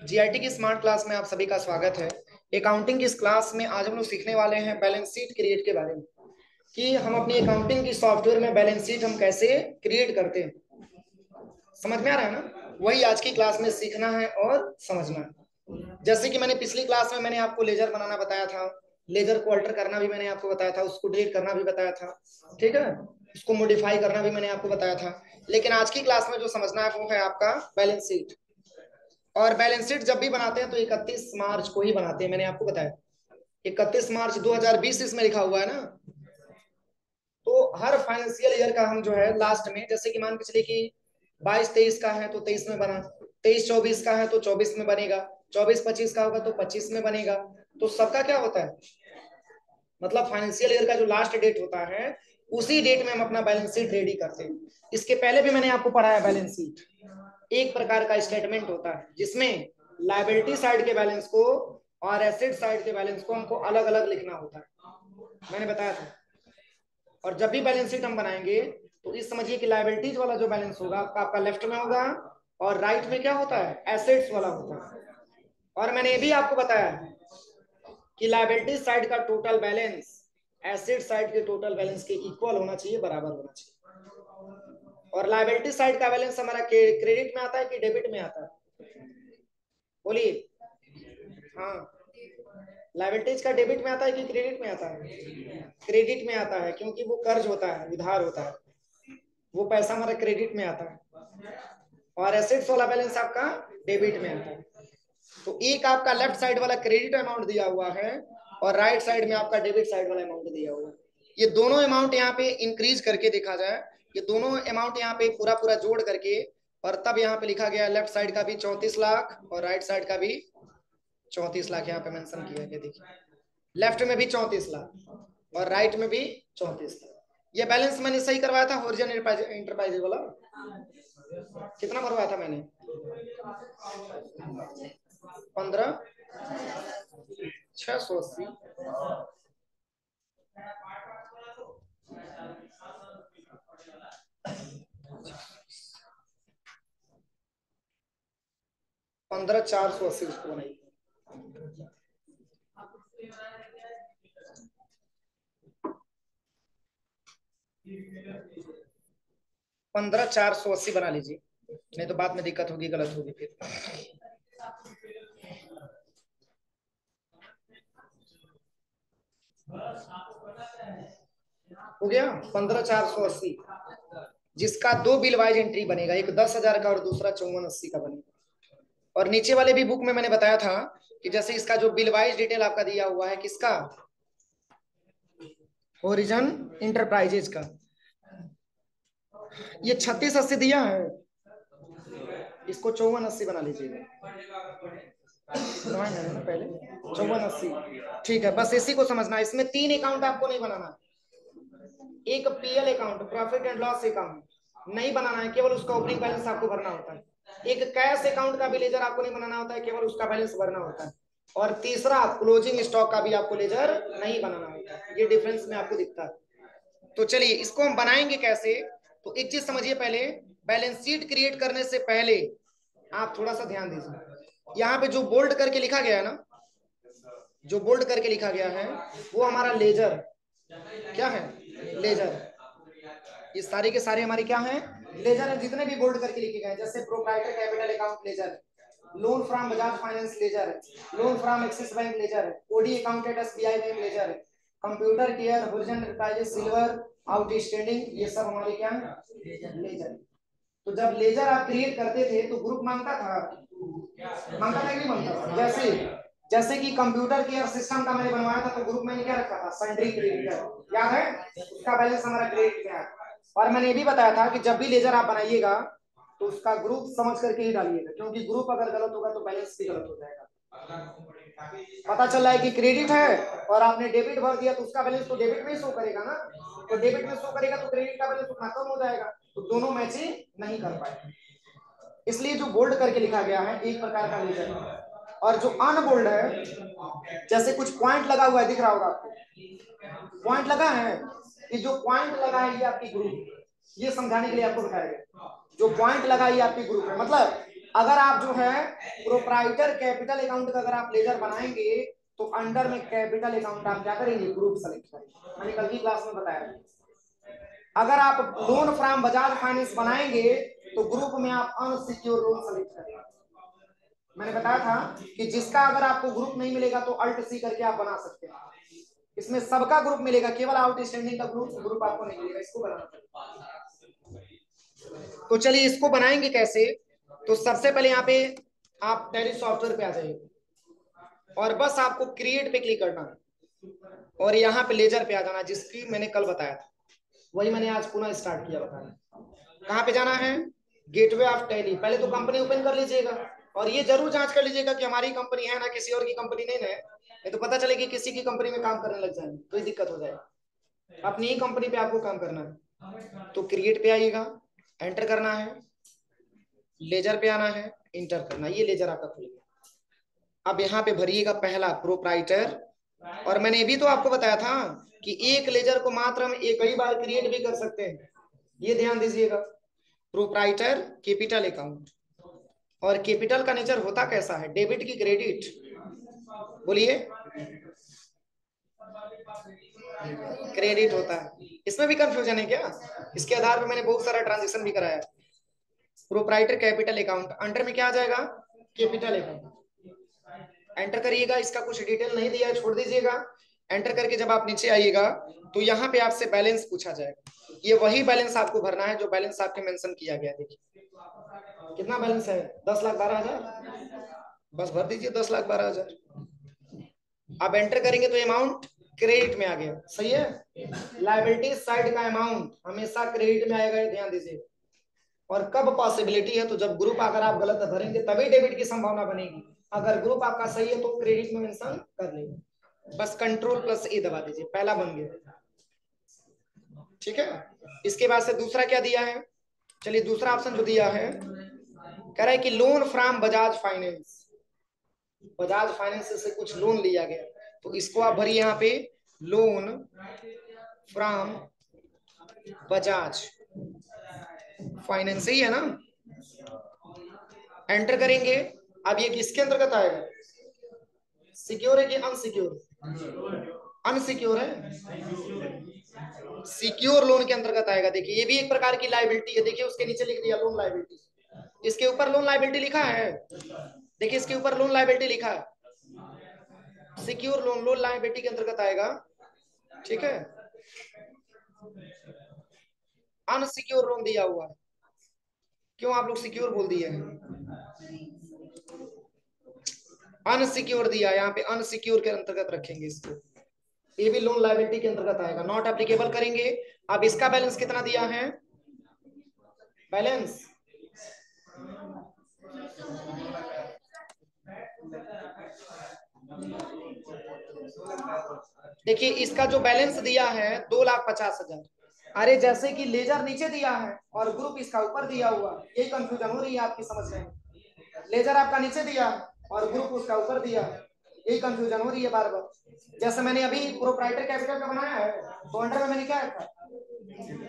GIT की smart class में आप सभी का स्वागत है। अकाउंटिंग की इस क्लास में आज हम लोग सीखने वाले हैं बैलेंस शीट क्रिएट के बारे में कि हम अपनी अकाउंटिंग की सॉफ्टवेयर में बैलेंस शीट हम कैसे क्रिएट करते हैं। समझ में आ रहा है ना? वही आज की क्लास में सीखना है और समझना है। जैसे कि मैंने पिछली क्लास में मैंने आपको लेजर बनाना बताया था, लेजर को अल्टर करना भी मैंने आपको बताया था, उसको डिलीट करना भी बताया था, ठीक है। उसको मॉडिफाई करना भी मैंने आपको बताया था। लेकिन आज की क्लास में जो समझना है वो है आपका बैलेंस शीट। और बैलेंस शीट जब भी बनाते हैं तो 31 मार्च को ही बनाते हैं, मैंने आपको बताया 31 मार्च 2020 इसमें लिखा हुआ है ना। तो हर फाइनेंशियल ईयर का हम जो है लास्ट में, जैसे कि मान के चलिए कि 22-23 का है तो 23 में बना, 23-24 का है तो 24 में बनेगा, 24-25 का होगा तो 25 में बनेगा। तो सबका क्या होता है, मतलब फाइनेंशियल ईयर का जो लास्ट डेट होता है उसी डेट में हम अपना बैलेंस शीट रेडी करते हैं। इसके पहले भी मैंने आपको पढ़ाया, बैलेंस शीट एक प्रकार का स्टेटमेंट होता है जिसमें लायबिलिटी साइड के बैलेंस को और एसेट साइड के बैलेंस को हमको अलग अलग लिखना होता है, मैंने बताया था। और जब भी बैलेंस शीट हम बनाएंगे तो इस समझिए कि लायबिलिटीज वाला जो बैलेंस होगा आपका लेफ्ट में होगा और राइट में क्या होता है, एसेट्स वाला होता है। और मैंने ये भी आपको बताया कि लायबिलिटी साइड का टोटल बैलेंस एसेट साइड के टोटल बैलेंस के इक्वल होना चाहिए, बराबर होना चाहिए। और लायबिलिटी साइड का बैलेंस हमारा क्रेडिट में आता है कि डेबिट में आता है, बोलिए। हाँ, लायबिलिटीज का डेबिट में आता है कि क्रेडिट में आता है? क्रेडिट में आता है, क्योंकि वो कर्ज होता है, उधार होता है, वो पैसा हमारा क्रेडिट में आता है। और एसेट्स वाला बैलेंस आपका डेबिट में आता है। तो एक आपका लेफ्ट साइड वाला क्रेडिट अमाउंट दिया हुआ है और राइट साइड में आपका डेबिट साइड वाला अमाउंट दिया हुआ है। ये दोनों अमाउंट यहाँ पे इंक्रीज करके देखा जाए, ये दोनों अमाउंट यहाँ पे पूरा पूरा जोड़ करके, और तब यहाँ पे लिखा गया लेफ्ट साइड का भी 34 लाख और राइट साइड का भी 34 लाख यहाँ पे मेंशन किया गया। देखिए, लेफ्ट में भी 34 लाख और राइट में भी 34 लाख। ये बैलेंस मैंने सही करवाया था होरिजन इंटरप्राइजेज वाला। कितना भरवाया था मैंने? 15,680। 15,480 उसको बनाई। 15,480 बना लीजिए, नहीं तो बाद में दिक्कत होगी, गलत होगी फिर। हो गया 15,480, जिसका दो बिल वाइज एंट्री बनेगा, एक 10,000 का और दूसरा 5480 का बनेगा। और नीचे वाले भी बुक में मैंने बताया था कि जैसे इसका जो बिल वाइज डिटेल आपका दिया हुआ है, किसका, ओरिजन इंटरप्राइजेज का, ये 3680 दिया है, इसको 5480 बना लीजिएगा। है ना पहले 5480, ठीक है। बस इसी को समझना है, इसमें 3 अकाउंट आपको नहीं बनाना। एक PL account, profit and loss account नहीं बनाना है, केवल उसका ओपनिंग बैलेंस आपको भरना होता है। एक कैश अकाउंट का भी लेजर आपको नहीं बनाना होता है, केवल उसका बैलेंस भरना होता है। और तीसरा क्लोजिंग स्टॉक का भी आपको लेजर नहीं बनाना होता है। ये डिफरेंस में आपको दिखता है। तो चलिए इसको हम बनाएंगे कैसे। तो एक चीज समझिए, पहले बैलेंस शीट क्रिएट करने से पहले आप थोड़ा सा ध्यान दीजिए। यहाँ पे जो बोल्ड करके लिखा गया है ना, जो बोल्ड करके लिखा गया है वो हमारा लेजर क्या है, लेजर। ये सारे के सारे हमारे क्या हैं, लेजर है। जितने भी बोल्ड करके लिखे गए, जैसे proprietor capital account ledger, loan from Bajaj finance ledger है, loan from Axis bank ledger है, OD accounted SBI bank ledger है, computer care horizon enterprises silver outstanding, ये सब हमारे क्या है, लेजर। तो जब लेजर आप क्रिएट करते थे तो ग्रुप मांगता था, मांगता था कि नहीं मांगता था? जैसे जैसे कि कंप्यूटर केयर सिस्टम का मैंने बनवाया था तो ग्रुप मैंने क्या रखा था, सन्ड्री क्रेडिटर, याद है? उसका बैलेंस हमारा क्रेडिट में है। और मैंने ये भी बताया था कि जब भी लेजर आप बनाइएगा तो उसका ग्रुप समझ करके ही डालिएगा, क्योंकि ग्रुप अगर गलत होगा तो बैलेंस भी गलत हो जाएगा। पता चल रहा है कि क्रेडिट है और आपने डेबिट भर दिया तो उसका बैलेंस तो डेबिट में ही शो करेगा ना, तो डेबिट में शो करेगा तो क्रेडिट का बैलेंस उतना कम हो जाएगा, तो दोनों मैचिंग नहीं कर पाएंगे। इसलिए जो बोल्ड करके लिखा गया है एक प्रकार का लेजर है। और जो अनबोल्ड है, जैसे कुछ पॉइंट लगा हुआ है, दिख रहा होगा आपको, पॉइंट लगा है, कि जो पॉइंट लगा है ये आपकी ग्रुप, ये समझाने के लिए आपको बताया गया। जो पॉइंट लगा है ये आपकी ग्रुप है, मतलब अगर आप जो है प्रोप्राइटर कैपिटल अकाउंट का अगर आप लेजर बनाएंगे तो अंडर में कैपिटल अकाउंट आप क्या करेंगे, ग्रुप सेलेक्ट करेंगे। मैंने कल की क्लास में बताया। अगर आप लोन फ्रॉम बजाज फाइनेंस बनाएंगे तो ग्रुप में आप अनसिक्योर लोन सेलेक्ट करेंगे। मैंने बताया था कि जिसका अगर आपको ग्रुप नहीं मिलेगा तो अल्ट सी करके आप बना सकते हैं। इसमें सबका ग्रुप मिलेगा, केवल आउटस्टैंडिंग का ग्रुप आपको नहीं मिलेगा। इसको बनाना पड़ेगा। तो चलिए इसको बनाएंगे कैसे। तो सबसे पहले यहाँ पे आप टैली सॉफ्टवेयर पे आ जाइए और बस आपको क्रिएट पे क्लिक करना है और यहाँ पे लेजर पे आ जाना, जिसकी मैंने कल बताया था वही मैंने आज पुनः स्टार्ट किया बताना। कहाँ पे जाना है, गेटवे ऑफ टैली। पहले तो कंपनी ओपन कर लीजिएगा और ये जरूर जांच कर लीजिएगा कि हमारी कंपनी है ना, किसी और की कंपनी नहीं है। ये तो पता चलेगी किसी की कंपनी में काम करने लग जाएंगे तो दिक्कत हो जाएगी। अपनी ही कंपनी पे आपको काम करना है। तो क्रिएट पे आइएगा, एंटर करना है, लेजर पे आना है, इंटर करना है। ये लेजर आपका खुल गया। अब यहाँ पे भरिएगा पहला प्रोप्राइटर। और मैंने ये भी तो आपको बताया था कि एक लेजर को मात्र हम एक ही बार क्रिएट भी कर सकते हैं। ये ध्यान दीजिएगा, प्रोप्राइटर कैपिटल अकाउंट। और कैपिटल का नेचर होता कैसा है, डेबिट की क्रेडिट, बोलिए। क्रेडिट होता है। इसमें भी कंफ्यूजन है क्या, इसके आधार पर मैंने बहुत सारा ट्रांजेक्शन भी कराया। प्रोप्राइटर कैपिटल अकाउंट अंडर में क्या आ जाएगा, कैपिटल अकाउंट। एंटर करिएगा, इसका कुछ डिटेल नहीं दिया है, छोड़ दीजिएगा। एंटर करके जब आप नीचे आइएगा तो यहाँ पे आपसे बैलेंस पूछा जाएगा। ये वही बैलेंस आपको भरना है जो बैलेंस आपके मेंशन किया गया। देखिए कितना बैलेंस है, 10,12,000। बस भर दीजिए 10,12,000। अब एंटर करेंगे तो अमाउंट क्रेडिट में आ गया, सही है। लायबिलिटी साइड का अमाउंट हमेशा क्रेडिट में आएगा, ध्यान दीजिए। और कब पॉसिबिलिटी है, तो जब ग्रुप अगर आप गलत भरेंगे तभी डेबिट की संभावना बनेगी। अगर ग्रुप आपका सही है तो क्रेडिट में मेंशन कर लेंगे। बस कंट्रोल प्लस ए दबा दीजिए, पहला बन गया। ठीक है, इसके बाद से दूसरा क्या दिया है, चलिए दूसरा ऑप्शन जो दिया है कह रहा है कि loan from Bajaj finance. Bajaj finance से कुछ लोन लिया गया, तो इसको आप भरिए यहाँ पे, लोन फ्रॉम बजाज फाइनेंस ही है ना। एंटर करेंगे। अब ये किसके अंतर्गत आएगा, सिक्योर है कि अनसिक्योर, अनसिक्योर है, सिक्योर लोन के अंतर्गत आएगा। देखिए ये भी एक प्रकार की लायबिलिटी है। देखिए उसके नीचे लिख दिया लोन लायबिलिटी, इसके ऊपर लोन लायबिलिटी लिखा है। देखिए इसके ऊपर लोन लायबिलिटी लिखा है, सिक्योर लोन, लोन लायबिलिटी के अंतर्गत आएगा। ठीक है, अनसिक्योर लोन दिया हुआ है। क्यों आप लोग सिक्योर बोल दिए हैं, अनसिक्योर दिया, यहाँ पे अनसिक्योर के अंतर्गत रखेंगे इसको। ये भी लोन लायबिलिटी के अंतर्गत आएगा, नॉट एप्लीकेबल करेंगे। अब इसका बैलेंस कितना दिया है, बैलेंस देखिए इसका जो बैलेंस दिया है 2,50,000। अरे जैसे कि लेजर नीचे दिया है और ग्रुप इसका ऊपर दिया हुआ, यही कंफ्यूजन हो रही है आपकी समझ में। लेजर आपका नीचे दिया और ग्रुप उसका ऊपर दिया, यही कंफ्यूजन हो रही है बार बार। जैसे मैंने अभी प्रोप्राइटर कैपिटल का बनाया है तो अंडर में मैंने क्या रखा,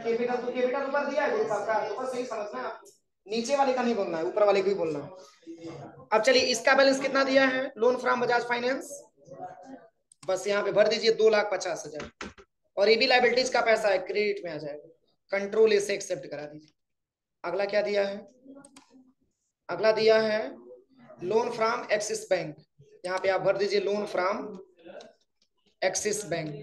कैपिटल, तो कैपिटल ऊपर दिया है ग्रुप आपका, तो बस यही समझना है। नीचे वाले का नहीं बोलना है, ऊपर वाले को ही बोलना है। अब चलिए इसका बैलेंस कितना दिया है, लोन फ्रॉम बजाज फाइनेंस, बस यहाँ पे भर दीजिए 2,50,000। और ये भी लाइबिलिटीज का पैसा है, क्रेडिट में आ जाएगा। कंट्रोल ए से एक्सेप्ट करा दीजिए। अगला क्या दिया है, अगला दिया है लोन फ्रॉम एक्सिस बैंक। यहाँ पे आप भर दीजिए लोन फ्रॉम एक्सिस बैंक।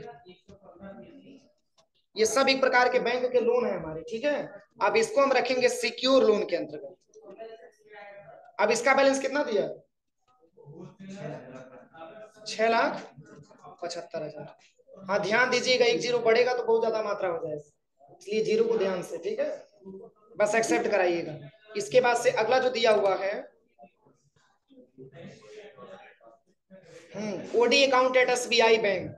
ये सब एक प्रकार के बैंक के लोन है हमारे, ठीक है। अब इसको हम रखेंगे सिक्योर लोन के अंतर्गत। अब इसका बैलेंस कितना दिया, 6,75,000। हाँ ध्यान दीजिएगा, एक जीरो बढ़ेगा तो बहुत ज्यादा मात्रा हो जाएगा, इसलिए जीरो को ध्यान से, ठीक है। बस एक्सेप्ट कराइएगा। इसके बाद से अगला जो दिया हुआ है, OD account at SBI bank,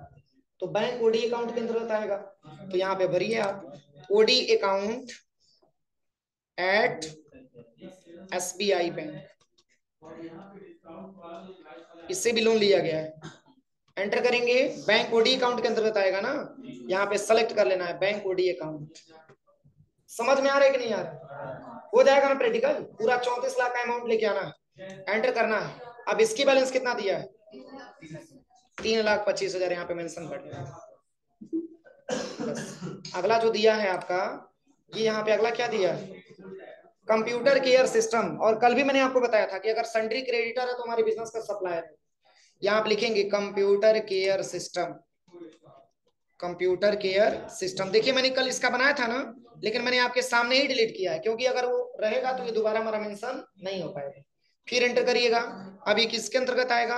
तो बैंक ओडी अकाउंट के अंतर्गत आएगा। तो यहाँ पे भरिए आप OD account at SBI bank, इससे भी लोन लिया गया है। एंटर करेंगे, बैंक ओडी अकाउंट के अंतर्गत आएगा ना, यहाँ पे सेलेक्ट कर लेना है बैंक ओडी अकाउंट। समझ में आ रहा है कि नहीं आ रहा, हो जाएगा ना प्रैक्टिकल, पूरा 34 लाख का अमाउंट लेके आना है, एंटर करना है। अब इसकी बैलेंस कितना दिया है? 3,25,000 यहाँ पे मेंशन कर दिया। बस अगला जो दिया है आपका, ये यहाँ पे अगला क्या दिया है? Computer care system. और कल भी मैंने आपको बताया था कि अगर सन्ड्री क्रेडिटर है तो हमारे बिजनेस का सप्लायर है। यहाँ आप लिखेंगे computer care system, computer care system. देखिए मैंने कल इसका बनाया था ना, लेकिन मैंने आपके सामने ही डिलीट किया है, क्योंकि अगर वो रहेगा तो ये दोबारा हमारा मेंशन नहीं हो पाएगा। फिर एंटर करिएगा। अभी किसके अंतर्गत आएगा?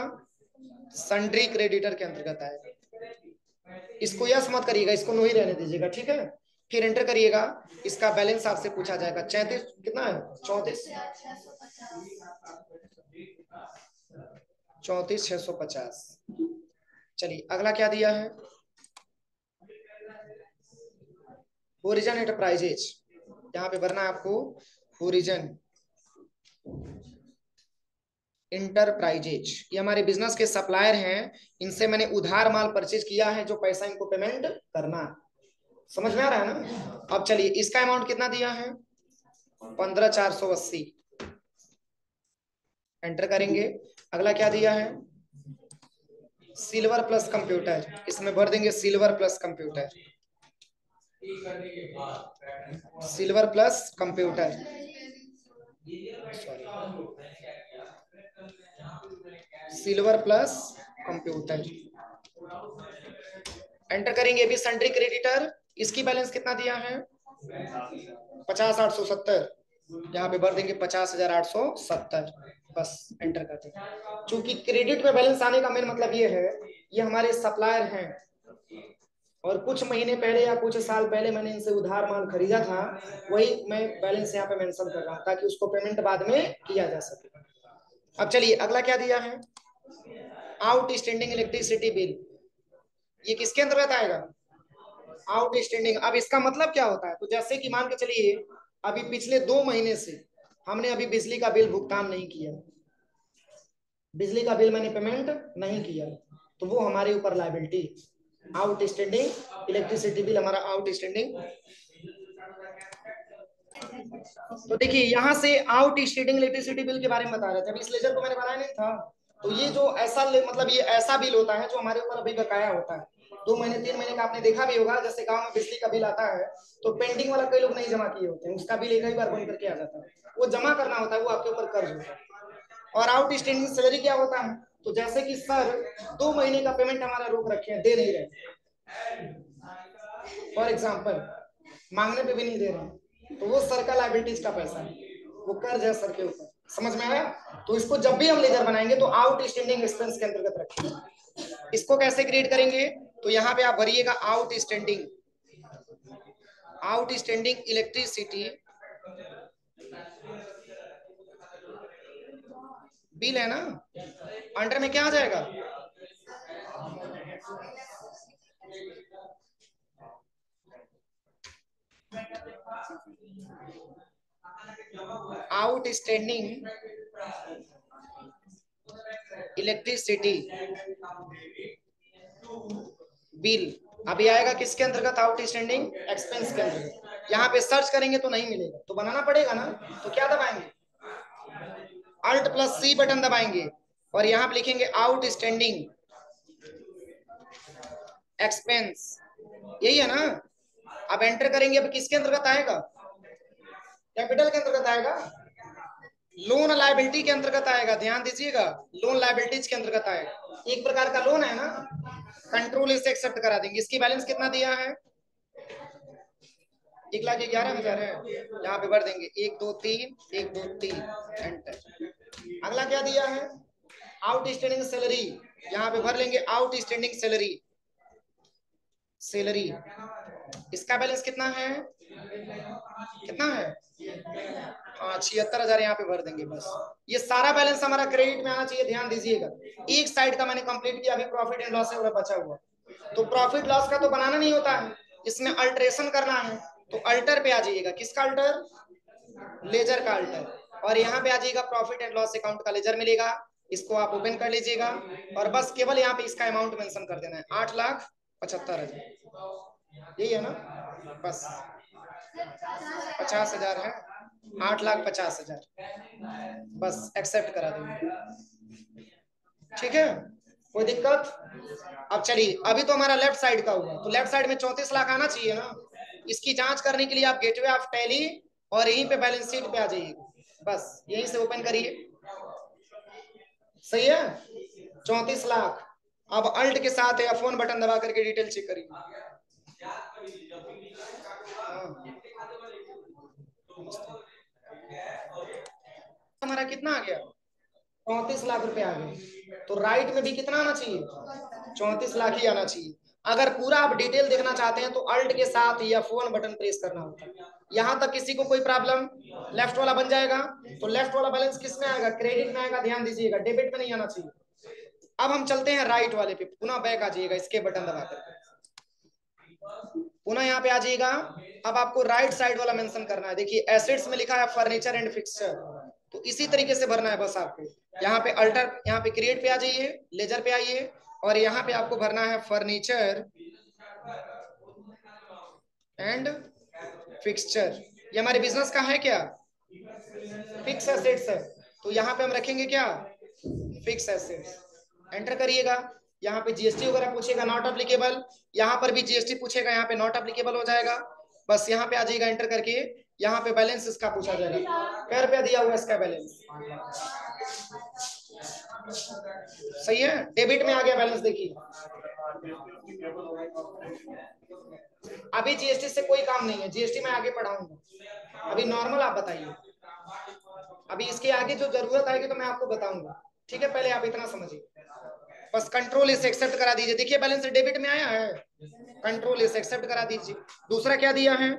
सन्ड्री क्रेडिटर के अंतर्गत आएगा। इसको यस मत करिएगा, इसको नो ही रहने दीजिएगा, ठीक है। फिर एंटर करिएगा। इसका बैलेंस आपसे पूछा जाएगा 34, कितना है? 34,650। चलिए अगला क्या दिया है? ओरिजन एंटरप्राइजेज, यहाँ पे भरना है आपको ओरिजन इंटरप्राइजेज। ये हमारे बिजनेस के सप्लायर हैं, इनसे मैंने उधार माल परचेज किया है, जो पैसा इनको पेमेंट करना। समझ में आ रहा है ना? अब चलिए इसका अमाउंट कितना दिया है? 15,480, एंटर करेंगे। अगला क्या दिया है? सिल्वर प्लस कंप्यूटर, इसमें भर देंगे silver plus computer, silver plus computer, sorry, silver plus computer, enter करेंगे। अभी सन्ड्री क्रेडिटर, इसकी बैलेंस कितना दिया है? 50,870, यहाँ पे भर देंगे 50,870। बस एंटर करते हैं। चूंकि क्रेडिट में बैलेंस आने का मेन मतलब ये है, ये हमारे सप्लायर हैं, और कुछ महीने पहले या कुछ साल पहले मैंने इनसे उधार माल खरीदा था, वही मैं बैलेंस यहाँ पे मेंशन कर रहा हूँ, ताकि उसको पेमेंट बाद में किया जा सके। अब चलिए अगला क्या दिया है? आउट स्टैंडिंग इलेक्ट्रिसिटी बिल, ये किसके अंतर्गत आएगा? Out standing. अब इसका मतलब क्या होता है? तो जैसे कि मान के चलिए अभी पिछले 2 महीने से हमने अभी बिजली का बिल भुगतान नहीं किया, बिजली का बिल मैंने पेमेंट नहीं किया, तो वो हमारे ऊपर liability, out standing electricity bill हमारा आउट स्टैंडिंग। तो देखिए यहाँ से आउट स्टैंडिंग इलेक्ट्रिसिटी बिल के बारे में बता रहे थे। अभी इस लेजर को मैंने बनाया नहीं था, तो ये जो ऐसा मतलब ये ऐसा बिल होता है जो हमारे ऊपर अभी बकाया होता है, 2 महीने 3 महीने का। आपने देखा भी होगा, जैसे गांव में बिजली का बिल आता है तो पेंडिंग वाला कई लोग नहीं जमा किए होते हैं, उसका बिल एक ही बार बन करके आ जाता है, वो जमा करना होता है, वो आपके ऊपर कर्ज होता है। और आउट स्टैंडिंग सैलरी क्या होता है? तो जैसे कि सर 2 महीने का पेमेंट हमारा रोक रखे हैं, दे नहीं रहे, फॉर एग्जाम्पल मांगने पे भी नहीं दे रहे, तो वो सर का लाइबिलिटीज का पैसा है, वो कर्ज है सर के ऊपर। समझ में आया? तो इसको जब भी हम लेजर बनाएंगे तो आउट स्टैंडिंग एक्सपेंस के अंतर्गत रखेंगे। इसको कैसे क्रिएट करेंगे? तो यहाँ पे आप भरिएगा आउट स्टैंडिंग इलेक्ट्रिसिटी बिल है ना, अंडर में क्या आ जाएगा? आउट स्टैंडिंग इलेक्ट्रिसिटी बिल अभी आएगा किसके अंतर्गत? आउट स्टैंडिंग एक्सपेंस के अंतर्गत। यहाँ पे सर्च करेंगे तो नहीं मिलेगा, तो बनाना पड़ेगा ना। तो क्या दबाएंगे? अल्ट प्लस सी बटन दबाएंगे, और यहाँ पे लिखेंगे आउट स्टैंडिंग एक्सपेंस, यही है ना। अब एंटर करेंगे, अब किसके अंतर्गत आएगा? कैपिटल के अंतर्गत आएगा, लोन लायबिलिटी के अंतर्गत आएगा। ध्यान दीजिएगा, लोन लायबिलिटीज के अंतर्गत आएगा, एक प्रकार का लोन है ना। कंट्रोल इसे एक्सेप्ट करा देंगे। इसकी बैलेंस कितना दिया है? 1,11,000 है, यहाँ पे भर देंगे 123 123, एंटर। अगला क्या दिया है? आउट स्टैंडिंग सैलरी, यहाँ पे भर लेंगे आउट स्टैंडिंग सैलरी, सैलरी। इसका बैलेंस कितना है? कितना है? हाँ 76,000 यहाँ पे भर देंगे। बस ये सारा बैलेंस हमारा क्रेडिट में आना चाहिए। ध्यान दीजिएगा, एक साइड का मैंने कंप्लीट किया, अभी प्रॉफिट एंड लॉस है बचा हुआ। तो प्रॉफिट लॉस का तो बनाना नहीं होता है, इसमें अल्टरेशन करना है। तो अल्टर पे आ जाइएगा, किसका अल्टर? लेजर का अल्टर। और यहाँ पे आ जाइएगा, प्रॉफिट एंड लॉस अकाउंट का लेजर मिलेगा, इसको आप ओपन कर लीजिएगा, और बस केवल यहाँ पे इसका अमाउंट मेंशन कर देना है, 8,75,000, यही है ना। बस 50,000 है, 8,50,000। बस एक्सेप्ट करा देंगे, ठीक है, कोई दिक्कत? अब चलिए, अभी तो हमारा लेफ्ट साइड का हुआ, तो लेफ्ट साइड में 34 लाख आना चाहिए ना। इसकी जांच करने के लिए आप गेटवे ऑफ टैली और यहीं पे बैलेंस शीट पे आ जाइए, बस यहीं से ओपन करिए। सही है, 34 लाख। अब अल्ट के साथ या फोन बटन दबा करके डिटेल चेक करिए। हमारा कितना आ गया? 34 लाख रुपए आ गए। तो राइट में भी कितना आना चाहिए? 34 लाख ही आना चाहिए। अगर पूरा आप डिटेल देखना चाहते हैं तो अल्ट के साथ या फोन बटन प्रेस करना होता है। यहां तक किसी को कोई प्रॉब्लम? लेफ्ट वाला बन जाएगा। तो लेफ्ट वाला बैलेंस किस में आएगा? क्रेडिट में आएगा, ध्यान दीजिएगा, डेबिट में नहीं आना चाहिए। अब हम चलते हैं राइट वाले पे, पुनः बैक आ जाइएगा इसके बटन दबा करके, पुनः यहाँ पे आ जाइएगा। अब आपको राइट साइड वाला मेंशन करना है। देखिए एसेट्स में लिखा है फर्नीचर एंड फिक्सचर, तो इसी तरीके से भरना है बस आपको। यहाँ पे अल्टर, यहाँ पे क्रिएट पे आ जाइए, लेजर पे आइए, और यहाँ पे आपको भरना है फर्नीचर एंड फिक्सचर। ये हमारे बिजनेस का है क्या? फिक्स एसेट्स है, तो यहाँ पे हम रखेंगे क्या? Fix assets. एंटर करिएगा। यहाँ पे जीएसटी वगैरह पूछेगा, नॉट अप्लीकेबल। यहाँ पर भी जीएसटी पूछेगा, यहाँ पे नॉट अप्लीकेबल हो जाएगा। बस यहाँ पे आ जाएगा, एंटर करके यहाँ पे बैलेंस इसका पूछा जाएगा, क्या रुपया दिया हुआ इसका बैलेंस। सही है, डेबिट में आ गया बैलेंस। देखिए अभी जीएसटी से कोई काम नहीं है, जीएसटी में आगे पढ़ाऊंगा, अभी नॉर्मल आप बताइए। अभी इसके आगे जो जरूरत आएगी तो मैं आपको बताऊंगा, ठीक है, पहले आप इतना समझिए। बस कंट्रोल इसे एक्सेप्ट करा दीजिए। देखिए बैलेंस डेबिट में आया है, कंट्रोल इसे एक्सेप्ट करा दीजिए। दूसरा क्या दिया है?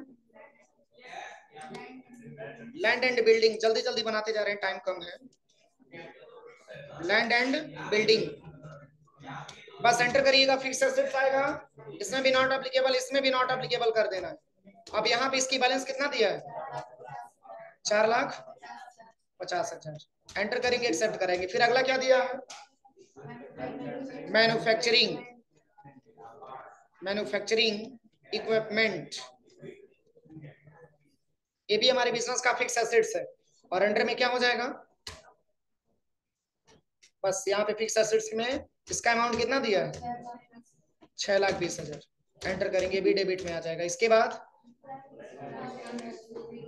Land and building. जल्दी जल्दी बनाते जा रहे हैं, टाइम कम है। लैंड एंड बिल्डिंग, बस एंटर करिएगा, फिक्स एसेट्स आएगा। इसमें भी नॉट एप्लीकेबल, इसमें भी नॉट एप्लीकेबल कर देना है। अब यहाँ पे इसकी बैलेंस कितना दिया है? 4,50,000। एंटर करेंगे, एक्सेप्ट करेंगे। फिर अगला क्या दिया है? मैन्युफैक्चरिंग, मैन्युफैक्चरिंग इक्विपमेंट, ये भी हमारे बिजनेस का फिक्स एसेट्स है। और अंडर में क्या हो जाएगा? बस यहाँ पे फिक्स एसेट्स में इसका अमाउंट कितना दिया है? 6,20,000। एंटर करेंगे, भी डेबिट में आ जाएगा। इसके बाद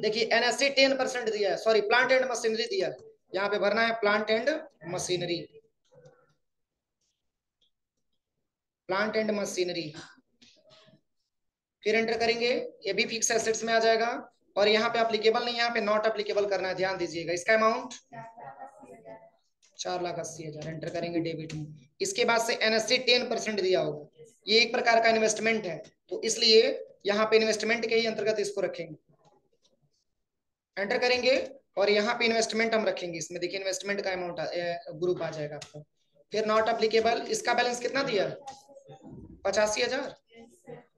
देखिए एनएससी 10% दिया है, सॉरी प्लांट एंड मशीनरी दिया है, यहाँ पे भरना है plant and machinery, plant and machinery. फिर एंटर करेंगे, ये भी फिक्स एसेट्स में आ जाएगा। और यहाँ पे एप्लीकेबल नहीं, यहाँ पे नॉट एप्लीकेबल करना है, ध्यान दीजिएगा। इसका अमाउंट 4,80,000। एंटर करेंगे डेबिट में। इसके बाद से एनएससी 10% दिया होगा, ये एक प्रकार का इन्वेस्टमेंट है, तो इसलिए यहाँ पे इन्वेस्टमेंट के ही अंतर्गत इसको रखेंगे। एंटर करेंगे और यहाँ पे इन्वेस्टमेंट हम रखेंगे, इसमें देखिए इन्वेस्टमेंट का अमाउंट ग्रुप आ जाएगा आपका। फिर नॉट एप्लीकेबल, इसका बैलेंस कितना दिया? 85,000।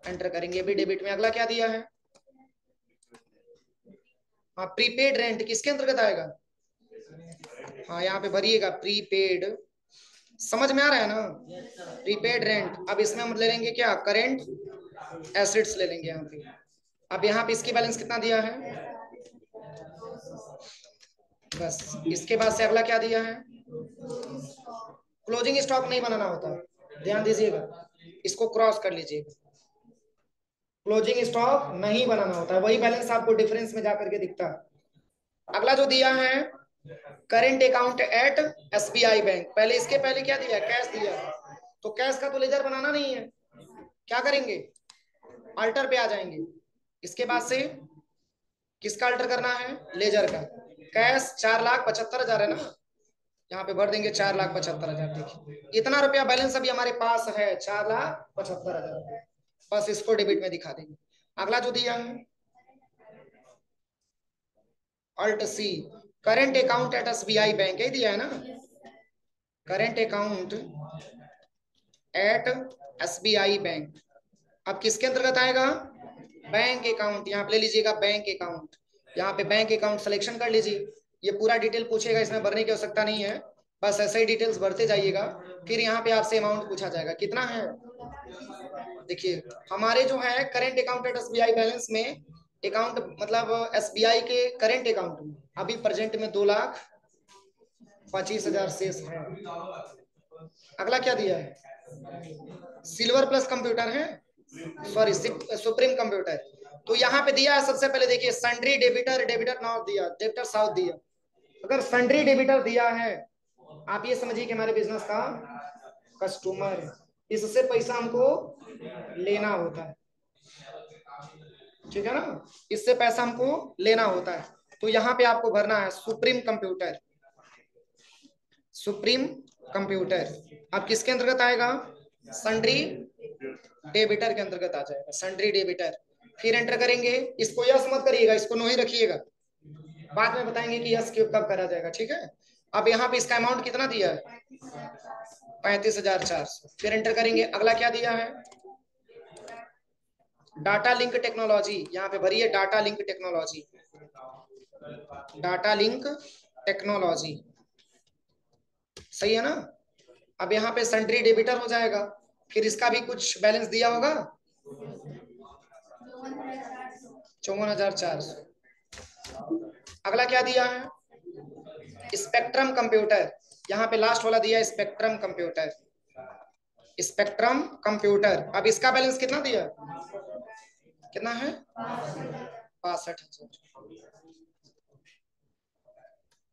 एंटर करेंगे, भी डेबिट में। अगला क्या दिया है? हाँ प्रीपेड रेंट, किसके अंतर्गत आएगा? हाँ यहाँ पे भरिएगा प्रीपेड, समझ में आ रहा है ना? Prepaid rent. अब इसमें हम ले लेंगे क्या? करेंट एसेट्स ले लेंगे यहाँ पे। अब यहाँ पे इसकी बैलेंस कितना दिया है? बस इसके बाद से अगला क्या दिया है? क्लोजिंग स्टॉक नहीं बनाना होता, ध्यान दीजिएगा, इसको क्रॉस कर लीजिएगा। क्लोजिंग स्टॉक नहीं बनाना होता है, वही बैलेंस आपको डिफरेंस में जाकर के दिखता है। अगला जो दिया है current account at SBI bank, पहले इसके पहले क्या दिया? कैश दिया, तो कैश का तो लेजर बनाना नहीं है, क्या करेंगे? अल्टर पे आ जाएंगे। इसके बाद से किसका अल्टर करना है? लेजर का। कैश 4,75,000 है ना, यहाँ पे भर देंगे 4,75,000। देखिए इतना रुपया बैलेंस अभी हमारे पास है, 4,75,000। बस इसको डेबिट में दिखा देंगे। अगला जो दिया है alt C, current account at SBI bank, यही दिया है ना, current account at SBI bank. अब किसके अंतर्गत आएगा? बैंक अकाउंट, यहाँ पे ले लीजिएगा बैंक अकाउंट, यहाँ पे बैंक अकाउंट सिलेक्शन कर लीजिए। ये पूरा डिटेल पूछेगा, इसमें भरने की आवश्यकता नहीं है, बस ऐसे ही डिटेल्स भरते जाइएगा। फिर यहाँ पे आपसे अमाउंट पूछा जाएगा कितना है। देखिए हमारे जो है current account at SBI balance में अकाउंट मतलब SBI के करेंट अकाउंट में अभी प्रेजेंट में 2,25,000 शेष है। अगला क्या दिया है? सिल्वर प्लस कंप्यूटर है, सॉरी सुप्रीम कंप्यूटर। तो यहाँ पे दिया है सबसे पहले देखिए सन्ड्री डेबिटर, डेबिटर नॉर्थ दिया, डेबिटर साउथ दिया। अगर सन्ड्री डेबिटर दिया है, आप ये समझिए कि हमारे बिजनेस का कस्टमर, इससे पैसा हमको लेना होता है, ठीक है ना, इससे पैसा हमको लेना होता है। तो यहाँ पे आपको भरना है सुप्रीम कंप्यूटर, सुप्रीम कंप्यूटर। अब किसके अंतर्गत आएगा? सन्ड्री डेबिटर के अंतर्गत आ जाएगा, सन्ड्री डेबिटर। फिर एंटर करेंगे, इसको यस मत करिएगा, इसको नो ही रखिएगा, बाद में बताएंगे कि यस क्यों कब करा जाएगा, ठीक है। अब यहाँ पे इसका अमाउंट कितना दिया है? 35,400। फिर एंटर करेंगे, अगला क्या दिया है? डाटा लिंक टेक्नोलॉजी, यहाँ पे भरिए data link technology, data link technology, सही है ना। अब यहाँ पे सन्ड्री डेबिटर हो जाएगा, फिर इसका भी कुछ बैलेंस दिया होगा, 54,400। अगला क्या दिया है? स्पेक्ट्रम कंप्यूटर, यहाँ पे लास्ट वाला दिया स्पेक्ट्रम कंप्यूटर, स्पेक्ट्रम कंप्यूटर। अब इसका बैलेंस कितना दिया? कितना है? 65,000।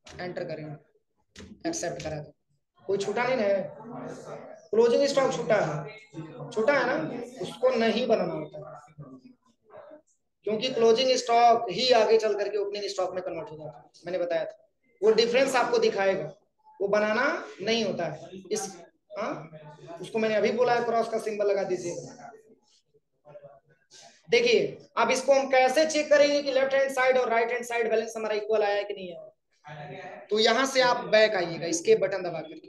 एंटर करेंगे, एक्सेप्ट करा दो। कोई छूटा नहीं है? क्लोजिंग स्टॉक छूटा है, छूटा है ना, उसको नहीं बनाना होता है, क्योंकि क्लोजिंग स्टॉक ही आगे चल करके ओपनिंग स्टॉक में कन्वर्ट हो जाता है, मैंने बताया था। वो डिफरेंस आपको दिखाएगा, वो बनाना नहीं होता है। इस हाँ, उसको मैंने अभी बोला है क्रॉस का सिंबल लगा दीजिए। देखिए अब इसको हम कैसे चेक करेंगे कि लेफ्ट हैंड साइड और राइट हैंड साइड बैलेंस हमारा इक्वल आया है कि नहीं आया? तो यहां से आप बैक आइएगा, इसके बटन दबा करके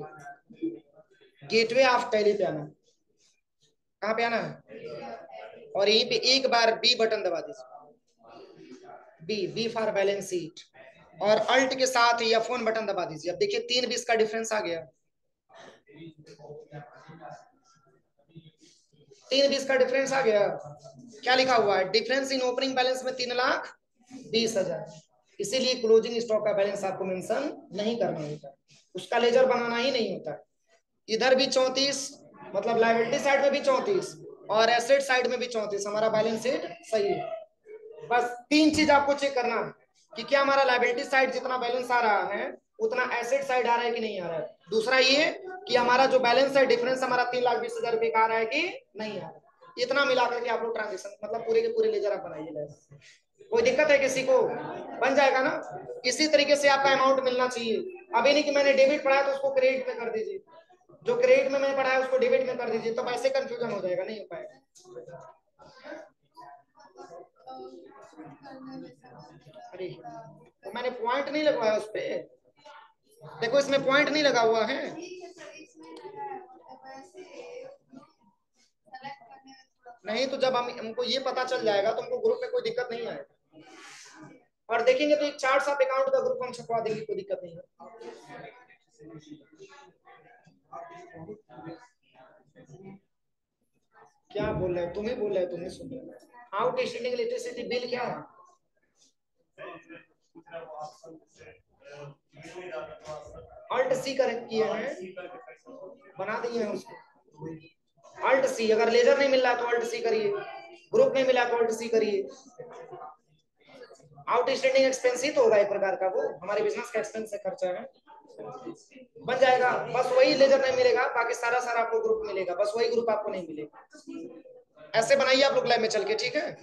गेटवे ऑफ टैली पे आना। कहां पे आना है? और यहीं पे एक बार बी बटन दबा दीजिए, B, B for balance sheet, और अल्ट के साथ F1 बटन दबा दीजिए। अब देखिए 3 20 का डिफरेंस आ गया, 3 20 का डिफरेंस आ गया। क्या लिखा हुआ है? डिफरेंस इन ओपनिंग बैलेंस में 3,20,000। इसीलिए क्लोजिंग स्टॉक का बैलेंस आपको मेंशन नहीं करना होता, उसका लेजर बनाना ही नहीं होता। इधर भी 34, मतलब लायबिलिटी साइड में भी 34 और एसेट साइड में भी 34, हमारा बैलेंस शीट सही है। बस 3 चीज आपको चेक करना है कि क्या हमारा लायबिलिटी साइड जितना बैलेंस आ रहा है उतना एसेट साइड आ रहा है कि नहीं आ रहा है। दूसरा ये कि हमारा जो बैलेंस है डिफरेंस हमारा 3,20,000 रुपए का आ रहा है कि नहीं आ रहा है। इतना मिलाकर के आप लोग ट्रांजेक्शन मतलब पूरे के पूरे लेजर आप बनाइए। कोई दिक्कत है किसी को? बन जाएगा ना। इसी तरीके से आपका अमाउंट मिलना चाहिए। अभी नहीं कि मैंने डेबिट पढ़ाया तो उसको क्रेडिट में कर दीजिए, जो क्रेडिट में मैंने पढ़ाया उसको डेबिट में कर दीजिए, तो ऐसे कंफ्यूजन हो जाएगा, नहीं हो पाएगा। अरे तो मैंने पॉइंट नहीं लगवाया उस पे, देखो इसमें पॉइंट नहीं लगा हुआ है। नहीं तो जब हमको ये पता चल जाएगा तो हमको ग्रुप में कोई दिक्कत नहीं आएगा, और देखेंगे तो एक चार्ट ऑफ अकाउंट का ग्रुप हम छपवा देंगे, कोई दिक्कत नहीं है। क्या बोल रहे हो? तुम ही बोल रहे हो, तुम ही सुन रहे हो। आउटस्टैंडिंग इलेक्ट्रिसिटी बिल क्या है? अल्ट सी करेक्ट किए हैं, बना दिए हैं उसको। अल्ट सी, अगर लेजर नहीं मिल रहा तो अल्ट सी करिए, ग्रुप नहीं मिला तो अल्ट सी करिए। आउटस्टैंडिंग एक्सपेंस ही तो होगा एक प्रकार का, वो हमारे बिजनेस का एक्सपेंस है, खर्चा है, बन जाएगा। बस वही लेजर नहीं मिलेगा, बाकी सारा सारा आपको ग्रुप मिलेगा, बस वही ग्रुप आपको नहीं मिलेगा। ऐसे बनाइए आप लोग लैब में चल के, ठीक है।